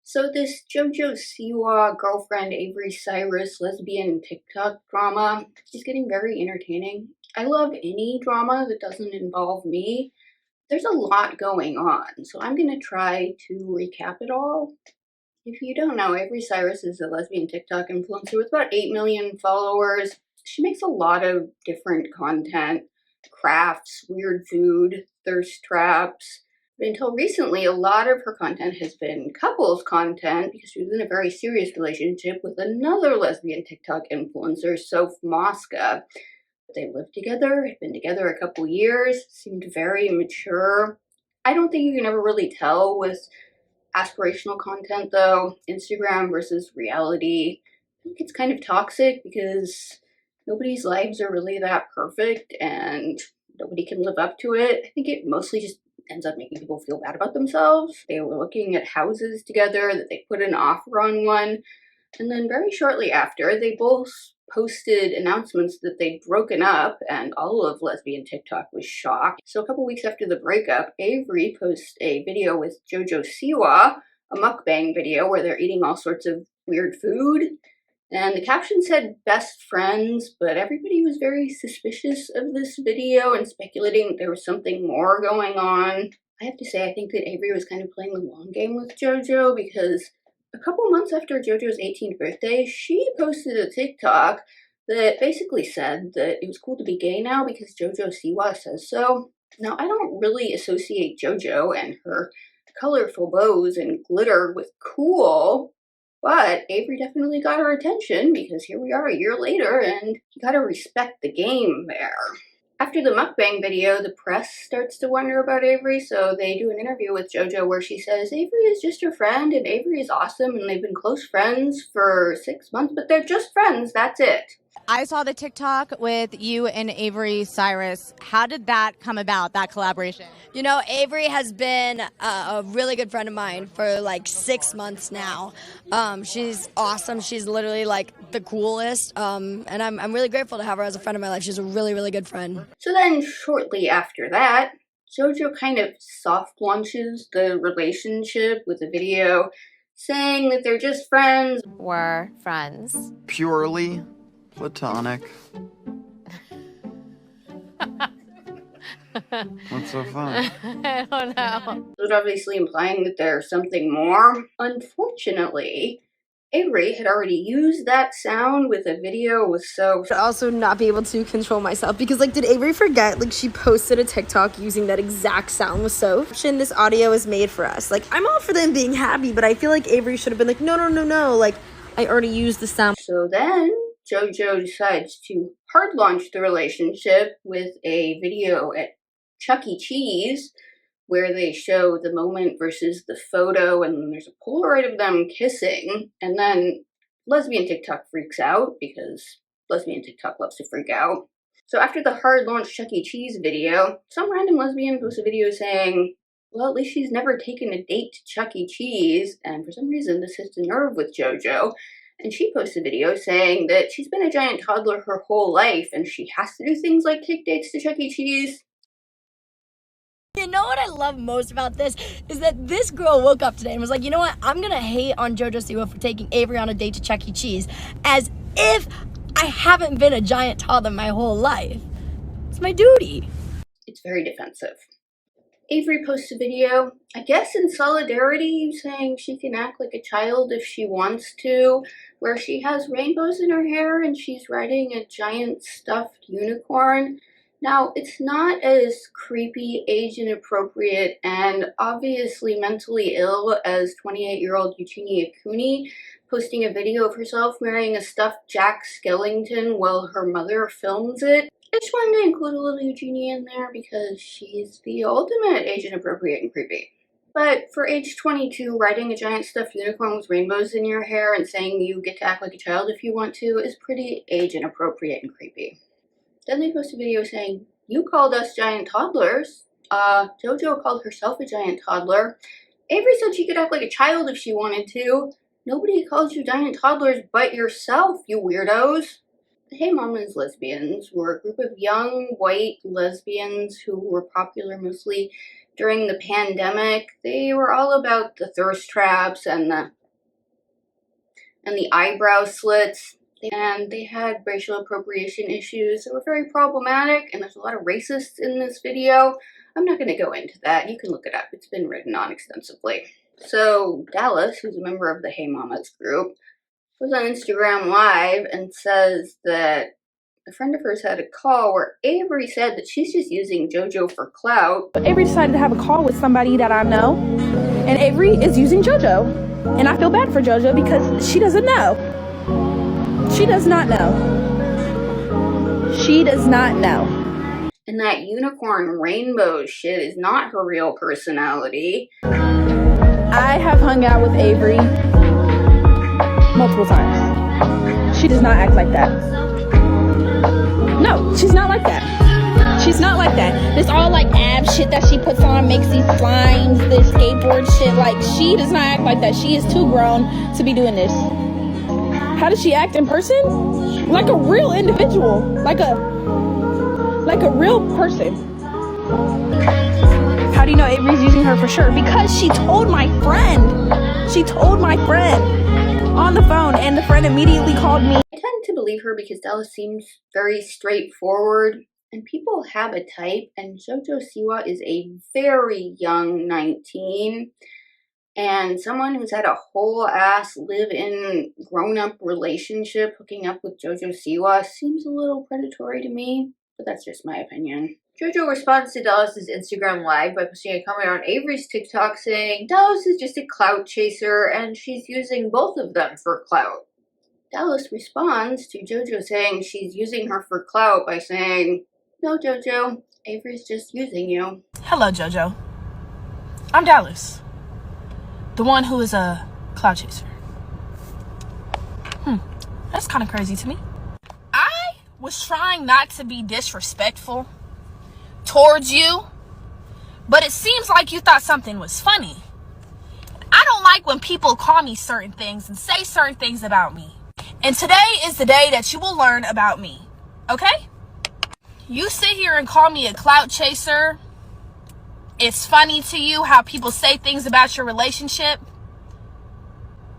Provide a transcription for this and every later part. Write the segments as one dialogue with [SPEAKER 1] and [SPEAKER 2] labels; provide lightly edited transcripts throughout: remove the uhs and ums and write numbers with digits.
[SPEAKER 1] So this JoJo Siwa girlfriend Avery Cyrus lesbian TikTok drama is getting very entertaining. I love any drama that doesn't involve me. There's a lot going on, so I'm gonna try to recap it all. If you don't know, Avery Cyrus is a lesbian TikTok influencer with about 8 million followers. She makes a lot of different content, crafts, weird food, thirst traps. But until recently, a lot of her content has been couples content because she was in a very serious relationship with another lesbian TikTok influencer, Soph Mosca. They lived together, had been together a couple years, seemed very mature. I don't think you can ever really tell with aspirational content though, Instagram versus reality. I think it's kind of toxic because nobody's lives are really that perfect and nobody can live up to it. I think it mostly just ends up making people feel bad about themselves. They were looking at houses together, that they put an offer on one, and then very shortly after, they both posted announcements that they'd broken up, and all of lesbian TikTok was shocked. So a couple weeks after the breakup, Avery posts a video with JoJo Siwa, a mukbang video where they're eating all sorts of weird food. And the caption said best friends, but everybody was very suspicious of this video and speculating there was something more going on. I have to say, I think that Avery was kind of playing the long game with JoJo because a couple months after JoJo's 18th birthday, she posted a TikTok that basically said that it was cool to be gay now because JoJo Siwa says so. Now, I don't really associate JoJo and her colorful bows and glitter with cool, but Avery definitely got her attention because here we are a year later and you gotta respect the game there. After the mukbang video, the press starts to wonder about Avery, so they do an interview with JoJo where she says Avery is just her friend and Avery is awesome and they've been close friends for 6 months, but they're just friends, that's it.
[SPEAKER 2] I saw the TikTok with you and Avery Cyrus. How did that come about, that collaboration?
[SPEAKER 3] You know, Avery has been a really good friend of mine for like 6 months now. She's awesome. She's literally like the coolest. And I'm really grateful to have her as a friend of my life. She's a really, really good friend.
[SPEAKER 1] So then shortly after that, JoJo kind of soft launches the relationship with a video saying that they're just friends.
[SPEAKER 4] We're friends.
[SPEAKER 5] Purely platonic. What's so funny?
[SPEAKER 4] I don't know.
[SPEAKER 1] It was obviously implying that there's something more. Unfortunately, Avery had already used that sound with a video with Soph.
[SPEAKER 6] But also not be able to control myself because, like, did Avery forget? Like, she posted a TikTok using that exact sound with Soph. And this audio is made for us. Like, I'm all for them being happy, but I feel like Avery should have been like, no. Like, I already used the sound.
[SPEAKER 1] So then JoJo decides to hard launch the relationship with a video at Chuck E. Cheese where they show the moment versus the photo, and then there's a Polaroid of them kissing, and then lesbian TikTok freaks out because lesbian TikTok loves to freak out. So after the hard launch Chuck E. Cheese video, some random lesbian posts a video saying, well, at least she's never taken a date to Chuck E. Cheese, and for some reason this hits a nerve with JoJo. And she posted a video saying that she's been a giant toddler her whole life and she has to do things like take dates to Chuck E. Cheese.
[SPEAKER 3] You know what I love most about this is that this girl woke up today and was like, you know what, I'm gonna hate on JoJo Siwa for taking Avery on a date to Chuck E. Cheese, as if I haven't been a giant toddler my whole life. It's my duty.
[SPEAKER 1] It's very defensive. Avery posts a video, I guess in solidarity, saying she can act like a child if she wants to, where she has rainbows in her hair and she's riding a giant stuffed unicorn. Now, it's not as creepy, age inappropriate, and obviously mentally ill as 28-year-old Eugenia Cooney posting a video of herself marrying a stuffed Jack Skellington while her mother films it. I just wanted to include a little Eugenia in there because she's the ultimate age inappropriate and creepy. But for age 22, riding a giant stuffed unicorn with rainbows in your hair and saying you get to act like a child if you want to is pretty age inappropriate and creepy. Then they post a video saying, you called us giant toddlers. JoJo called herself a giant toddler. Avery said she could act like a child if she wanted to. Nobody calls you giant toddlers but yourself, you weirdos. The Hey Mamas lesbians were a group of young white lesbians who were popular mostly during the pandemic. They were all about the thirst traps and the and the eyebrow slits. And they had racial appropriation issues that were very problematic, and there's a lot of racists in this video. I'm not going to go into that. You can look it up. It's been written on extensively. So Dallas, who's a member of the Hey Mamas group, was on Instagram Live and says that a friend of hers had a call where Avery said that she's just using JoJo for clout.
[SPEAKER 7] Avery decided to have a call with somebody that I know, and Avery is using JoJo. And I feel bad for JoJo because she doesn't know. She does not know. She does not know.
[SPEAKER 1] And that unicorn rainbow shit is not her real personality.
[SPEAKER 7] I have hung out with Avery multiple times. She does not act like that. No, she's not like that. She's not like that. This all like ab shit that she puts on, makes these slimes, this skateboard shit. Like, she does not act like that. She is too grown to be doing this. How does she act in person? Like a real individual. Like a real person. How do you know Avery's using her for sure? Because she told my friend. She told my friend on the phone, and the friend immediately called me.
[SPEAKER 1] I tend to believe her because Dallas seems very straightforward, and people have a type, and JoJo Siwa is a very young 19. And someone who's had a whole ass live-in grown-up relationship hooking up with JoJo Siwa seems a little predatory to me, but that's just my opinion. JoJo responds to Dallas's Instagram Live by posting a comment on Avery's TikTok saying Dallas is just a clout chaser and she's using both of them for clout. Dallas responds to JoJo saying she's using her for clout by saying, "No, JoJo, Avery's just using you."
[SPEAKER 7] Hello, JoJo. I'm Dallas. The one who is a clout chaser. That's kind of crazy to me. I was trying not to be disrespectful towards you, but it seems like you thought something was funny. I don't like when people call me certain things and say certain things about me. And today is the day that you will learn about me, okay? You sit here and call me a clout chaser. It's funny to you how people say things about your relationship.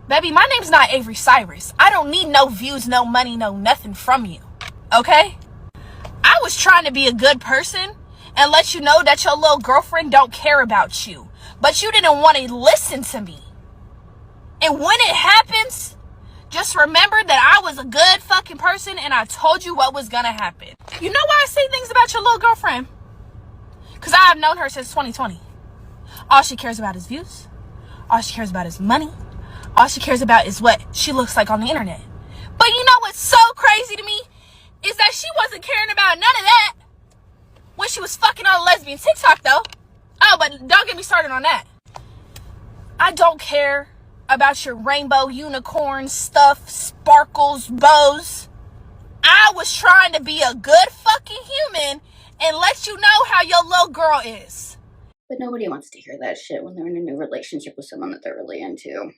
[SPEAKER 7] Baby, my name's not Avery Cyrus. I don't need no views, no money, no nothing from you. Okay? I was trying to be a good person and let you know that your little girlfriend don't care about you. But you didn't want to listen to me. And when it happens, just remember that I was a good fucking person and I told you what was gonna happen. You know why I say things about your little girlfriend? Because I have known her since 2020. All she cares about is views. All she cares about is money. All she cares about is what she looks like on the internet. But you know what's so crazy to me? Is that she wasn't caring about none of that when she was fucking on lesbian TikTok, though. Oh, but don't get me started on that. I don't care about your rainbow unicorn stuff, sparkles, bows. I was trying to be a good fucking human and let you know how your little girl is.
[SPEAKER 1] But nobody wants to hear that shit when they're in a new relationship with someone that they're really into.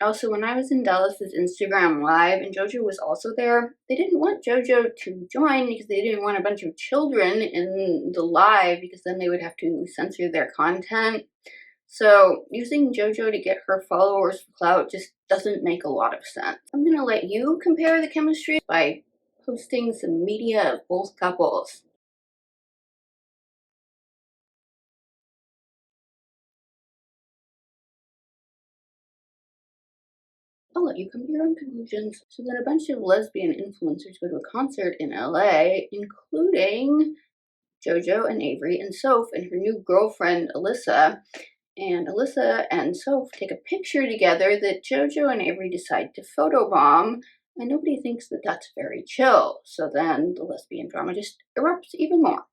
[SPEAKER 1] Also, when I was in Dallas's Instagram Live and JoJo was also there, they didn't want JoJo to join because they didn't want a bunch of children in the live because then they would have to censor their content. So using JoJo to get her followers for clout just doesn't make a lot of sense. I'm gonna let you compare the chemistry by posting some media of both couples. I'll let you come to your own conclusions. So then a bunch of lesbian influencers go to a concert in LA, including JoJo and Avery and Soph and her new girlfriend Alyssa. And Alyssa and Soph take a picture together that JoJo and Avery decide to photobomb, and nobody thinks that that's very chill. So then the lesbian drama just erupts even more.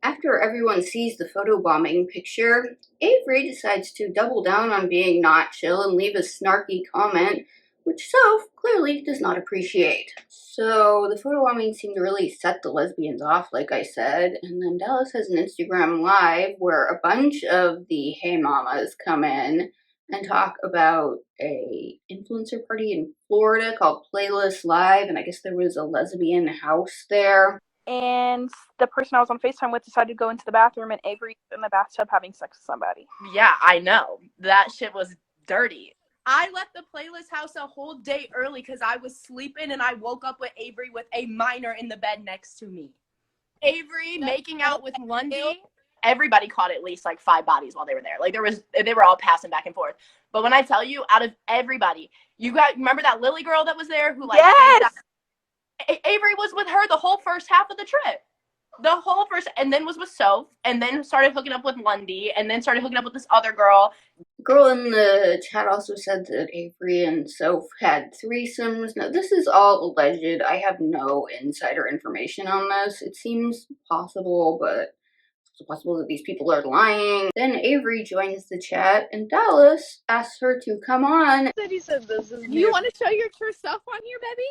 [SPEAKER 1] After everyone sees the photobombing picture, Avery decides to double down on being not chill and leave a snarky comment, which Soph clearly does not appreciate. So the photobombing seemed to really set the lesbians off, like I said, and then Dallas has an Instagram Live where a bunch of the Hey Mamas come in and talk about a influencer party in Florida called Playlist Live, and I guess there was a lesbian house there.
[SPEAKER 7] And the person I was on FaceTime with decided to go into the bathroom, and Avery's in the bathtub having sex with somebody.
[SPEAKER 8] Yeah, I know. That shit was dirty. I left the playlist house a whole day early because I was sleeping and I woke up with Avery with a minor in the bed next to me. Avery making out with Lundy. Everybody caught at least like 5 bodies while they were there. Like they were all passing back and forth. But when I tell you, out of everybody, you guys remember that Lily girl that was there who like
[SPEAKER 7] Yes.
[SPEAKER 8] Avery was with her the whole first half of the trip. The whole first, and then was with Soph, and then started hooking up with Lundy, and then started hooking up with this other girl.
[SPEAKER 1] The girl in the chat also said that Avery and Soph had threesomes. Now, this is all alleged. I have no insider information on this. It seems possible, but it's possible that these people are lying. Then Avery joins the chat, and Dallas asks her to come on.
[SPEAKER 9] He said this is
[SPEAKER 7] You want to show your true self on here, baby?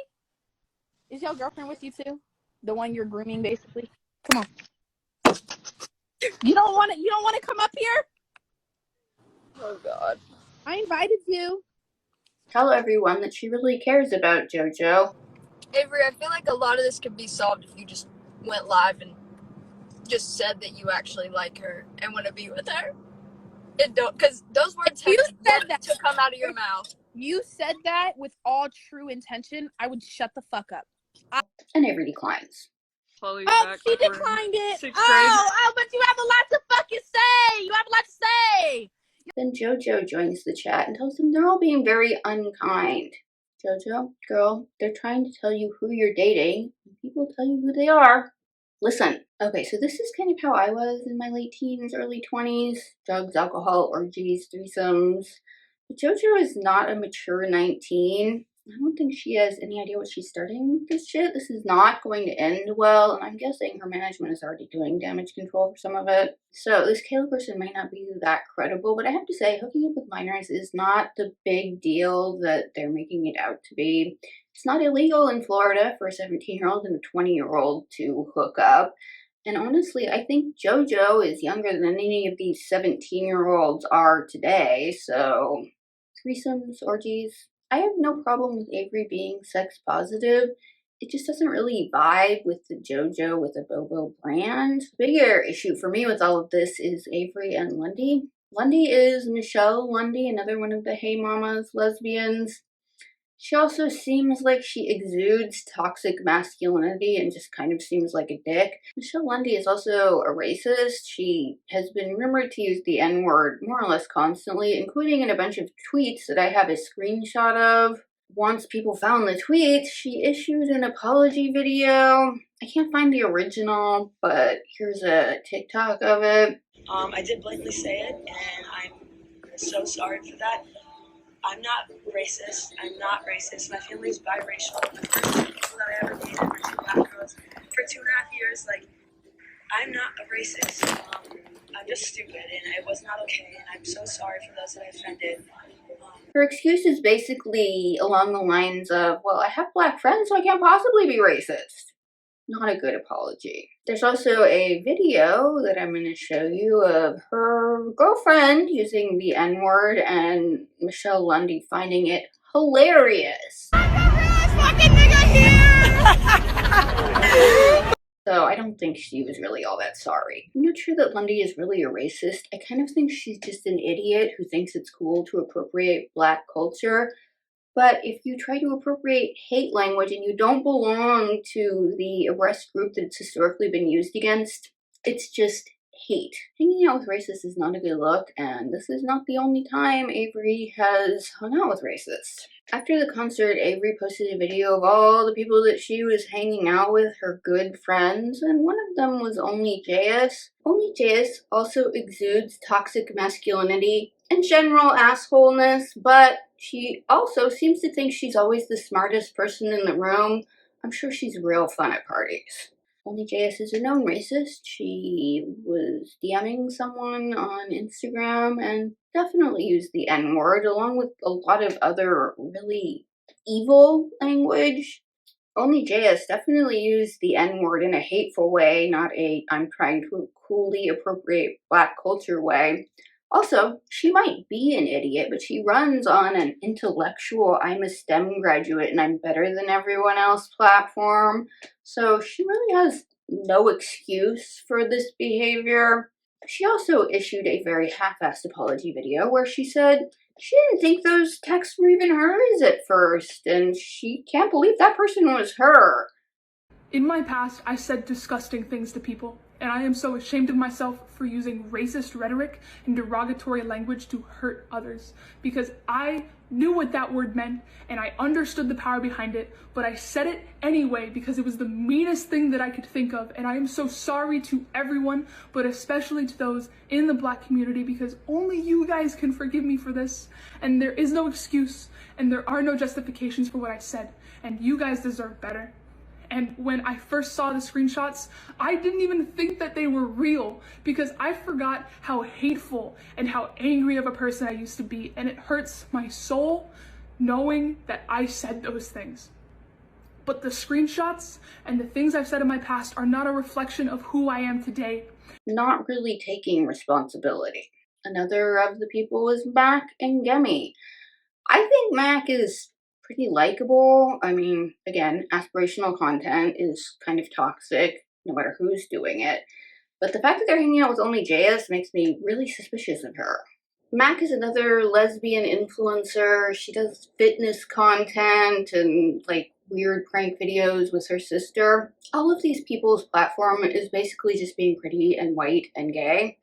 [SPEAKER 7] Is your girlfriend with you too? The one you're grooming, basically. Come on. You don't want to come up here?
[SPEAKER 9] Oh God.
[SPEAKER 7] I invited you.
[SPEAKER 1] Tell everyone that she really cares about JoJo.
[SPEAKER 9] Avery, I feel like a lot of this could be solved if you just went live and just said that you actually like her and want to be with her. It don't, because those words
[SPEAKER 7] You
[SPEAKER 9] have
[SPEAKER 7] said that.
[SPEAKER 9] to come out of your mouth.
[SPEAKER 7] You said that with all true intention. I would shut the fuck up.
[SPEAKER 1] And Avery declines.
[SPEAKER 7] Oh, she declined it. Oh, but you have a lot to fucking say. You have a lot to say.
[SPEAKER 1] Then JoJo joins the chat and tells them they're all being very unkind. JoJo, girl, they're trying to tell you who you're dating, and people tell you who they are. Listen, okay, so this is kind of how I was in my late teens, early 20s. Drugs, alcohol, orgies, threesomes. But JoJo is not a mature 19. I don't think she has any idea what she's starting with this shit. This is not going to end well, and I'm guessing her management is already doing damage control for some of it. So this Kayla person might not be that credible, but I have to say, hooking up with minors is not the big deal that they're making it out to be. It's not illegal in Florida for a 17-year-old and a 20-year-old to hook up. And honestly, I think JoJo is younger than any of these 17-year-olds are today, so threesomes, orgies. I have no problem with Avery being sex positive. It just doesn't really vibe with the JoJo with a Bobo brand. The bigger issue for me with all of this is Avery and Lundy. Lundy is Michelle Lundy, another one of the Hey Mamas lesbians. She also seems like she exudes toxic masculinity and just kind of seems like a dick. Michelle Lundy is also a racist. She has been rumored to use the N-word more or less constantly, including in a bunch of tweets that I have a screenshot of. Once people found the tweets, she issued an apology video. I can't find the original, but here's a TikTok of it.
[SPEAKER 10] I did blatantly say it, and I'm so sorry for that. I'm not racist. I'm not racist. My family's biracial. The first two people that I ever dated were 2 black girls for 2.5 years. Like, I'm not a racist. I'm just stupid, and it was not okay. And I'm so sorry for those that I offended.
[SPEAKER 1] Her excuse is basically along the lines of, well, I have black friends, so I can't possibly be racist. Not a good apology. There's also a video that I'm going to show you of her girlfriend using the N-word and Michelle Lundy finding it hilarious.
[SPEAKER 7] Fucking nigga here.
[SPEAKER 1] So I don't think she was really all that sorry. I'm not sure that Lundy is really a racist. I kind of think she's just an idiot who thinks it's cool to appropriate black culture. But if you try to appropriate hate language and you don't belong to the oppressed group that it's historically been used against, it's just hate. Hanging out with racists is not a good look, and this is not the only time Avery has hung out with racists. After the concert, Avery posted a video of all the people that she was hanging out with, her good friends, and one of them was Only JS. Only JS also exudes toxic masculinity and general assholeness, but she also seems to think she's always the smartest person in the room. I'm sure she's real fun at parties. Only JS is a known racist. She was DMing someone on Instagram and definitely used the N-word along with a lot of other really evil language. Only JS definitely used the N-word in a hateful way, not a I'm trying to coolly appropriate black culture way. Also, she might be an idiot, but she runs on an intellectual I'm a STEM graduate and I'm better than everyone else platform. So she really has no excuse for this behavior. She also issued a very half-assed apology video where she said, She didn't think those texts were even hers at first, and she can't believe that person was her.
[SPEAKER 11] In my past, I said disgusting things to people, and I am so ashamed of myself for using racist rhetoric and derogatory language to hurt others, because I knew what that word meant, and I understood the power behind it, but I said it anyway because it was the meanest thing that I could think of, and I am so sorry to everyone, but especially to those in the Black community, because only you guys can forgive me for this, and there is no excuse, and there are no justifications for what I said, and you guys deserve better. And when I first saw the screenshots, I didn't even think that they were real because I forgot how hateful and how angry of a person I used to be. And it hurts my soul knowing that I said those things. But the screenshots and the things I've said in my past are not a reflection of who I am today.
[SPEAKER 1] Not really taking responsibility. Another of the people was Mac and Gemi. I think Mac is pretty likable. I mean, again, aspirational content is kind of toxic, no matter who's doing it. But the fact that they're hanging out with only JS makes me really suspicious of her. Mac is another lesbian influencer. She does fitness content and like weird prank videos with her sister. All of these people's platform is basically just being pretty and white and gay.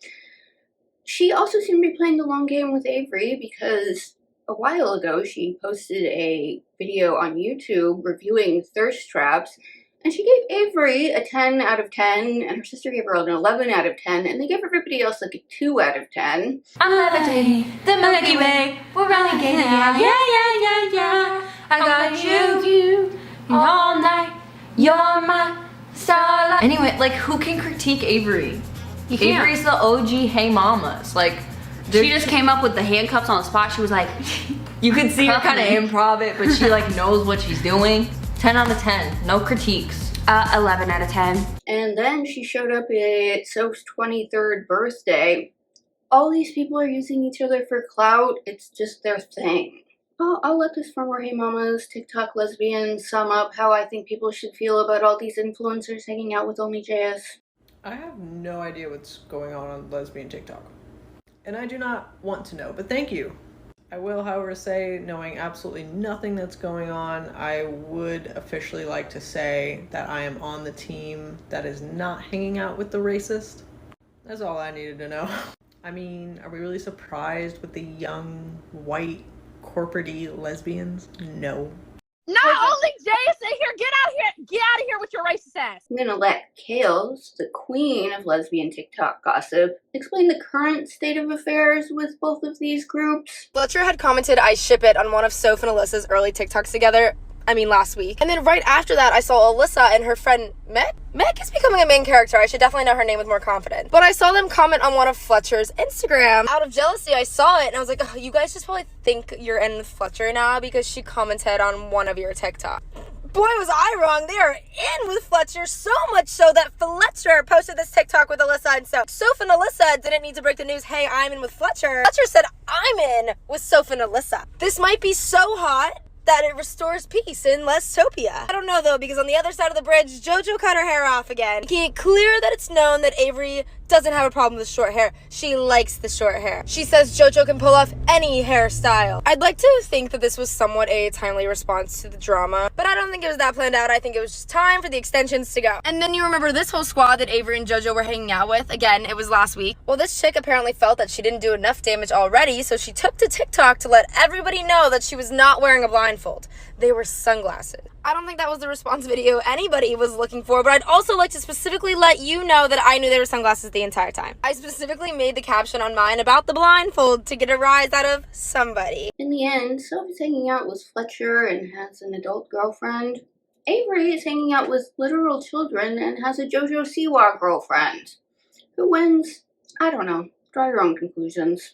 [SPEAKER 1] She also seemed to be playing the long game with Avery because a while ago, she posted a video on YouTube reviewing thirst traps, and she gave Avery a 10 out of 10, and her sister gave her an 11 out of 10, and they gave everybody else like a 2 out of 10.
[SPEAKER 12] I'm levitating the Milky Way. We're running getting out. Yeah. I got you all night. You're my starlight.
[SPEAKER 13] Anyway, like, who can critique Avery? Avery's the OG Hey Mamas. Like, she just came up with the handcuffs on the spot. She was like, you could see her kind of improv it, but she like knows what she's doing. 10 out of 10, no critiques.
[SPEAKER 12] 11 out of 10.
[SPEAKER 1] And then she showed up at Soph's 23rd birthday. All these people are using each other for clout. It's just their thing. I'll let this former Hey Mamas TikTok lesbian sum up how I think people should feel about all these influencers hanging out with only JS.
[SPEAKER 14] I have no idea what's going on lesbian TikTok. And I do not want to know, but thank you. I will, however, say, knowing absolutely nothing that's going on, I would officially like to say that I am on the team that is not hanging out with the racist. That's all I needed to know. I mean, are we really surprised with the young, white, corporate-y lesbians? No.
[SPEAKER 8] Not only JS in here, get out of here with your racist ass.
[SPEAKER 1] I'm gonna let Kales, the queen of lesbian TikTok gossip, explain the current state of affairs with both of these groups.
[SPEAKER 6] Fletcher had commented I ship it on one of Soph and Alyssa's early TikToks together. Last week. And then right after that, I saw Alyssa and her friend Meg. Meg is becoming a main character. I should definitely know her name with more confidence. But I saw them comment on one of Fletcher's Instagram. Out of jealousy, I saw it and I was like, oh, you guys just probably think you're in with Fletcher now because she commented on one of your TikToks. Boy, was I wrong. They are in with Fletcher, so much so that Fletcher posted this TikTok with Alyssa, and so Soph and Alyssa didn't need to break the news, hey, I'm in with Fletcher. Fletcher said, I'm in with Soph and Alyssa. This might be so hot that it restores peace in Lestopia. I don't know though, because on the other side of the bridge, JoJo cut her hair off again, making it clear that it's known that Avery doesn't have a problem with short hair. She likes the short hair. She says JoJo can pull off any hairstyle. I'd like to think that this was somewhat a timely response to the drama, but I don't think it was that planned out. I think it was just time for the extensions to go. And then you remember this whole squad that Avery and JoJo were hanging out with? Again, it was last week. Well, this chick apparently felt that she didn't do enough damage already, so she took to TikTok to let everybody know that she was not wearing a blindfold. They were sunglasses. I don't think that was the response video anybody was looking for, but I'd also like to specifically let you know that I knew they were sunglasses the entire time. I specifically made the caption on mine about the blindfold to get a rise out of somebody.
[SPEAKER 1] In the end, Soph is hanging out with Fletcher and has an adult girlfriend. Avery is hanging out with literal children and has a JoJo Siwa girlfriend. Who wins? I don't know. Draw your own conclusions.